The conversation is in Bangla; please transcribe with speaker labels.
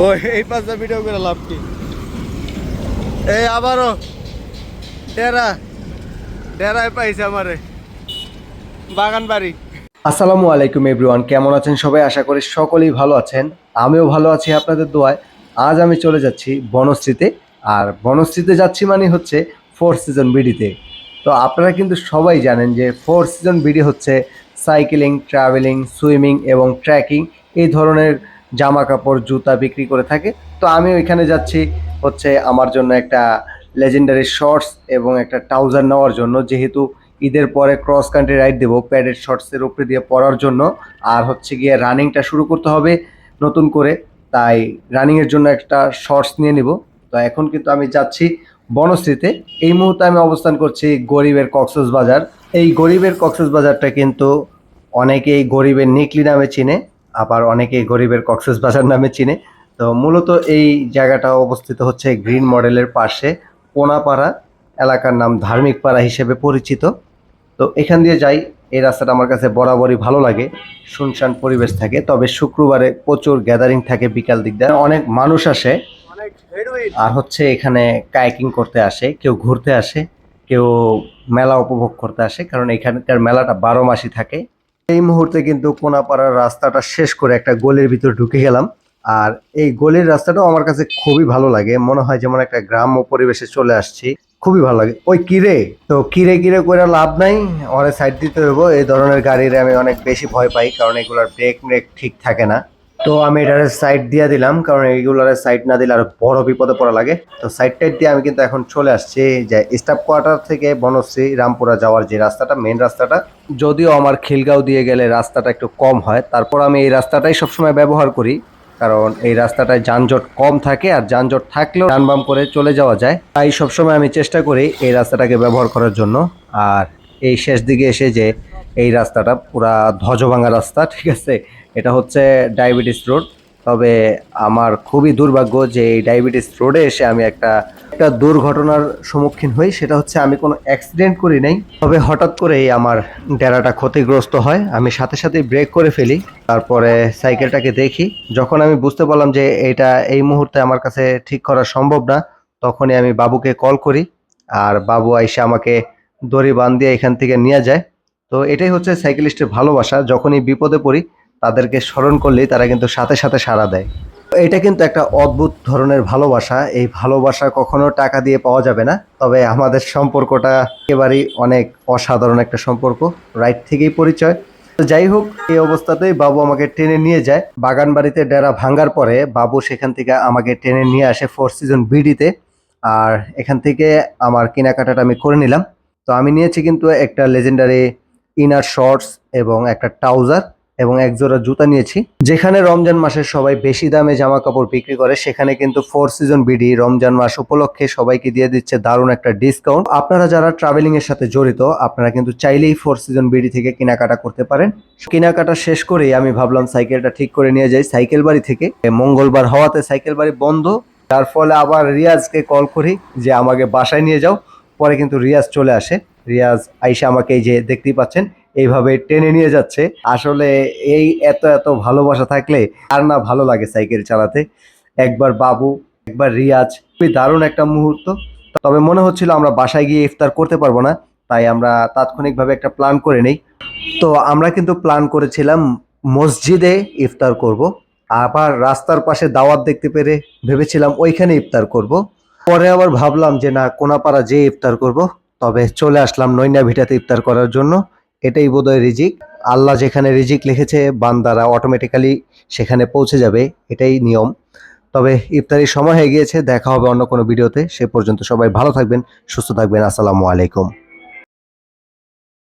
Speaker 1: ওই এই পাশে ভিডিও করে লাভ কি? এই আবারও ডেরা ডেরায় পাইছে আমারে বাগান বাড়ি। আসসালামু আলাইকুম এভরিওয়ান, কেমন আছেন সবাই? আশা করি সকলেই ভালো আছেন। আমিও ভালো আছি আপনাদের দোয়ায়। আজ আমি চলে যাচ্ছি বনশ্রীতে। আর বনশ্রীতে যাচ্ছি মানে হচ্ছে ফোর সিজন বিডিতে। তো আপনারা কিন্তু সবাই জানেন যে ফোর সিজন বিডি হচ্ছে সাইকেলিং, ট্রাভেলিং, সুইমিং এবং ট্রেকিং এই ধরনের জামা কাপড় জুতা বিক্রি করে থাকে। তো আমি ওইখানে যাচ্ছি হচ্ছে আমার জন্য একটা লেজেন্ডারি শর্টস এবং একটা ট্রাউজার নেওয়ার জন্য, যেহেতু ঈদের পরে ক্রস কান্ট্রি রাইড দেবো প্যাডেড শর্টসের উপরে দিয়ে পরার জন্য। আর হচ্ছে গিয়ে রানিংটা শুরু করতে হবে নতুন করে, তাই রানিংয়ের জন্য একটা শর্টস নিয়ে নিব। তো এখন কিন্তু আমি যাচ্ছি বনশ্রীতে। এই মুহূর্তে আমি অবস্থান করছি গরিবের কক্সবাজার। এই গরিবের কক্সবাজারটা কিন্তু অনেকেই গরিবের নিকলি নামে চিনে, আবার অনেকেই গরিবের কক্সবাজার নামে চিনে। তো মূলত এই জায়গাটা অবস্থিত হচ্ছে গ্রিন মডেলের পাশে, কোনাপাড়া এলাকার নাম ধার্মিক পাড়া হিসেবে পরিচিত। তো এখান দিয়ে যাই। এই রাস্তাটা আমার কাছে বরাবরই ভালো লাগে, শুনশান পরিবেশ থাকে। তবে শুক্রবারে প্রচুর গ্যাদারিং থাকে, বিকাল দিক দিয়ে অনেক মানুষ আসে। আর হচ্ছে এখানে কায়াকিং করতে আসে, কেউ ঘুরতে আসে, কেউ মেলা উপভোগ করতে আসে, কারণ এখানকার মেলাটা 12 মাসই থাকে। এই মুহূর্তে কিন্তু কোনাপাড়ার রাস্তাটা শেষ করে একটা গলির ভিতর ঢুকে গেলাম। আর এই গলির রাস্তাটাও আমার কাছে খুবই ভালো লাগে, মনে হয় যেমন একটা গ্রাম্য পরিবেশে চলে আসছি। খুবই ভালো লাগে। ওই কিরে, তো কিরে কিরে করে লাভ নাই, অনেক সাইড দিতে হইব। এই ধরনের গাড়ির আমি অনেক বেশি ভয় পাই, কারণ এগুলোর ব্রেক ঠিক থাকে না। তো আমি এটার সাইড দিয়ে দিলাম, কারণ এইগুলোর সাইড না দিলে আরো বড় বিপদে পড়া লাগে। তো সাইড টাইড দিয়ে আমি কিন্তু এখন চলে আসছি যে স্টাফ কোয়ার্টার থেকে বনশ্রী রামপুরা যাওয়ার যে রাস্তাটা, মেন রাস্তাটা। যদিও আমার খিলগাঁও দিয়ে গেলে রাস্তাটা একটু কম হয়, তারপর আমি এই রাস্তাটাই সবসময় ব্যবহার করি, কারণ এই রাস্তাটায় যানজট কম থাকে, আর যানজট থাকলেও ডানবাম করে চলে যাওয়া যায়। তাই সবসময় আমি চেষ্টা করি এই রাস্তাটাকে ব্যবহার করার জন্য। আর এই শেষ দিকে এসে যে এই রাস্তাটা পুরা ধ্বজভাঙা রাস্তা, ঠিক আছে, এটা হচ্ছে ডায়াবেটিস রোড। তবে আমার খুবই দুর্ভাগ্য যে এই ডায়াবেটিস রোডে এসে আমি একটা দুর্ঘটনার সম্মুখীন হই। সেটা হচ্ছে আমি কোনো অ্যাক্সিডেন্ট করি নাই, তবে হঠাৎ করেই আমার ডেরাটা ক্ষতিগ্রস্ত হয়। আমি সাথে সাথে ব্রেক করে ফেলি, তারপরে সাইকেলটাকে দেখি। যখন আমি বুঝতে পারলাম যে এটা এই মুহূর্তে আমার কাছে ঠিক করা সম্ভব না, তখনই আমি বাবুকে কল করি। আর বাবু আইসা আমাকে দড়ি বাঁধ দিয়ে এখান থেকে নিয়ে যায়। তো এটাই হচ্ছে সাইকেলিস্টের ভালোবাসা, যখনই বিপদে পড়ি তাদেরকে স্মরণ করলেই তারা কিন্তু সাথে সাথে সাড়া দেয়। এটা কিন্তু একটা অদ্ভুত ধরনের ভালোবাসা। এই ভালোবাসা কখনো টাকা দিয়ে পাওয়া যাবে না। তবে আমাদের সম্পর্কটা একেবারেই অনেক অসাধারণ একটা সম্পর্ক, রাইট থেকেই পরিচয়। তো যাই হোক, এই অবস্থাতেই বাবু আমাকে টেনে নিয়ে যায় বাগান বাড়িতে। ডেরা ভাঙ্গার পরে বাবু সেখান থেকে আমাকে টেনে নিয়ে আসে ফোর সিজন বিডিতে। আর এখান থেকে আমার কেনাকাটাটা আমি করে নিলাম। তো আমি নিয়েছি কিন্তু একটা লেজেন্ডারি ইনার শর্টস এবং একটা ট্রাউজার এবং এক জোড়া জুতা নিয়েছি। যেখানে রমজান মাসে সবাই বেশি দামে জামা কাপড় বিক্রি করে, সেখানে কিন্তু ফোর সিজন বিডি রমজান মাস উপলক্ষে সবাইকে দিয়ে দিচ্ছে দারুণ একটা ডিসকাউন্ট। আপনারা যারা ট্রাভেলিং এর সাথে জড়িত, আপনারা কিন্তু চাইলেই ফোর সিজন বিডি থেকে কেনাকাটা করতে পারেন। কেনাকাটা শেষ করেই আমি ভাবলাম সাইকেলটা ঠিক করে নিয়ে যাই সাইকেল বাড়ি থেকে। মঙ্গলবার হওয়াতে সাইকেল বাড়ি বন্ধ, যার ফলে আবার রিয়াজকে কল করি যে আমাকে বাসায় নিয়ে যাও। পরে কিন্তু রিয়াজ চলে আসে। রিয়াজ আইসা আমাকে এই যে দেখতেই পাচ্ছেন এইভাবে টেনে নিয়ে যাচ্ছে। আসলে এই এত এত ভালোবাসা থাকলে আর না ভালো লাগে সাইকেল চালাতে। একবার বাবু, একবার রিয়াজ, খুবই দারুণ একটা মুহূর্ত। তবে মনে হচ্ছিল আমরা বাসায় গিয়ে ইফতার করতে পারবো না, তাই আমরা তাৎক্ষণিকভাবে একটা প্ল্যান করে নেই। তো আমরা কিন্তু প্ল্যান করেছিলাম মসজিদে ইফতার করব। আবার রাস্তার পাশে দাওয়াত দেখতে পেরে ভেবেছিলাম ওইখানে ইফতার করব। পরে আবার ভাবলাম যে না, কোনাপাড়া যেয়ে ইফতার করব। তবে চলে আসলাম নৈনা ভিটাতে ইফতার করার জন্য। এটাই বোধহয় রিজিক। আল্লাহ যেখানে রিজিক লিখেছে বান্দারা অটোমেটিক্যালি সেখানে পৌঁছে যাবে, এটাই নিয়ম। তবে ইফতারির সময় হয়ে গিয়েছে, দেখা হবে অন্য কোনো ভিডিওতে। সে পর্যন্ত সবাই ভালো থাকবেন, সুস্থ থাকবেন। আসসালামু আলাইকুম।